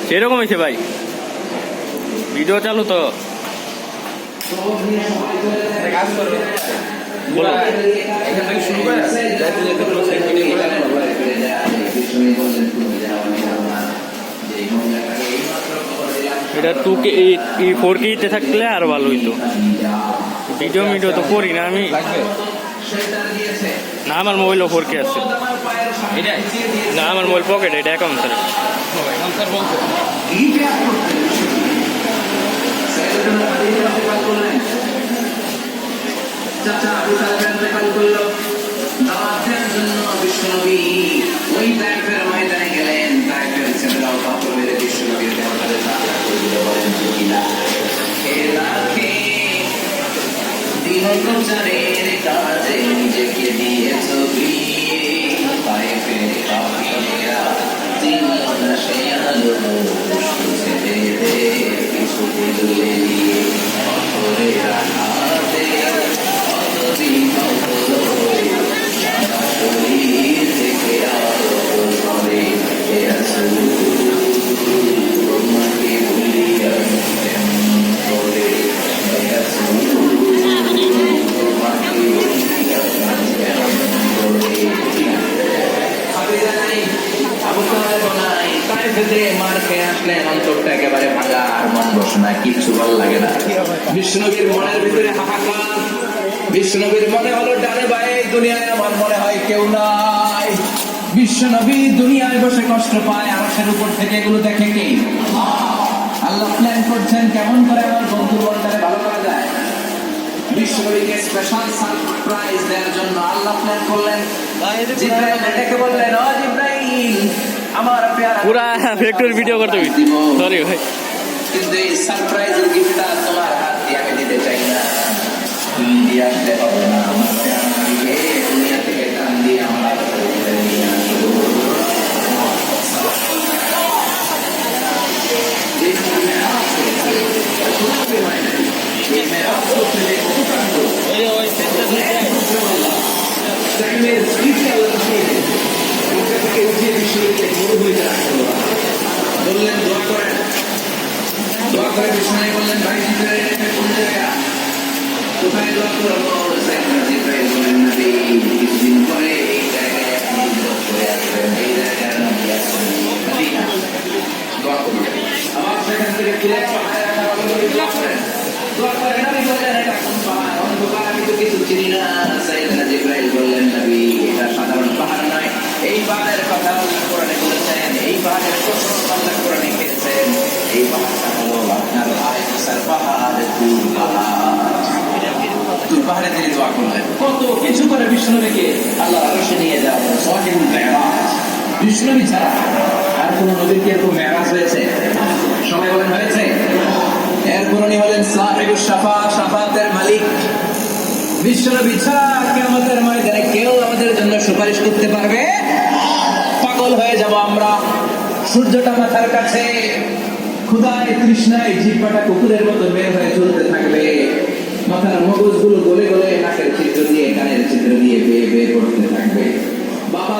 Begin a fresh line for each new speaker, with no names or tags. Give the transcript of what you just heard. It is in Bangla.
সেরকম হয়েছে ভাই, ভিডিও চালু তো এটা 2K 4K তে থাকলে আরো ভালো হইতো। ভিডিও তো করি না আমি, না আমার মোবাইলও 4K আছে, না আমার মোবাইল পকেট, এটা অ্যাকাউন্ট স্যার।
দিনচারের কাজে নিজেকে দিয়েছ বিয়ে, পায়ে ফেরে পাখিরা চিনল না সে আলো, ছেড়ে দে কিছু বদলে দিয়ে অপরের আঘাতে কতদিন হলো সারা শরীর থেকে আলো করে তোমাকে ভুলি আমি কেমন করে মার খেয়ে আসলেন, অন্তরটা একেবারে ভাঙা, আর মন বসে না, কিচ্ছু ভালো লাগে না। বিষ্ণুবীর মনের ভিতরে হাহাকার, বিষ্ণুবীর মনে হলো ডানে বায়ে দুনিয়ায় আমার মনে হয় কেউ নাই। বিশ্বনবী দুনিয়ায় বসে কষ্ট পায়, আকাশের উপর থেকে এগুলো দেখে কি আল্লাহ প্ল্যান করছেন কেমন করে আমার বন্ধু বন্ধারে ভালো করা যায়। বিশ্বনবীকে স্পেশাল সারপ্রাইজ দেওয়ার জন্য আল্লাহ প্ল্যান করলেন, জিবরাইল ডেকে বললেন, ও জিবরাইল আমার প্যারা
পুরা ফ্যাক্টরি ভিডিও করতে হবে, সরি ভাই,
কিন্তু এই সারপ্রাইজের গিফটটা তোমার হাত দিয়ে আমি দিতে চাই না, তুমি দিয়ে আসতে হবে না, আমার প্যারা নবীকে দুনিয়া থেকে টান দিয়ে আমার কাছে নিয়ে আসো। বললেন দোয়া করেন, দোয়া করে বিষ্ণু বললেন, ভাই কোথায় দোয়া করবো? বললেন নবী কিছুদিন পরে এই জায়গায় আপনি করে আসবেন, এই জায়গার নাম মদিনা, দোয়া করবেন। আমার সেখান থেকে তুলে দোয়া করেন, দোয়া করেন। নবী বললেন, এটা কোন পাহাড়? অন্ধকার, আমি তো কিছু চিনি না। সাইয়েদনা জিবরাইল বললেন, নবী এটা সাধারণ পাহাড় নয়, এই পাহাড়ের কথা আল্লাহ কোরআনে বলেছেন, এই পাহাড়ের কসম আল্লাহ কোরআনে খেয়েছেন, এই পাহাড়টা হলো আপনার আয়েশার পাহাড়, তুর পাহাড়। তুর পাহাড়ে তিনি দোয়া করলেন, কত কিছু করে বিষ্ণুবীকে আল্লাহ আরশে নিয়ে যাবেন, সহিহ মেরাজ। বিষ্ণুবী ছাড়া আর কোন নবীর কি এরকম মেরাজ হয়েছে? সবাই বলেন হয়েছে? এরপর উনি হলেন সাহিবুশ শাফাআত, শাফাআতের মালিক। বিশ্বনবী ছাড়া কিয়ামতের ময়দানে কেউ আমাদের জন্য সুপারিশ করতে পারবে? পাগল হয়ে যাব আমরা। সূর্যটা মাথার কাছে, ক্ষুধায় তৃষ্ণায় জিহ্বাটা কুকুরের মতো বের হয়ে চলতে থাকবে, মাথার মগজগুলো গলে গলে নাকের ছিদ্র দিয়ে কানের ছিদ্র দিয়ে বেয়ে বেয়ে পড়তে থাকবে। বাবা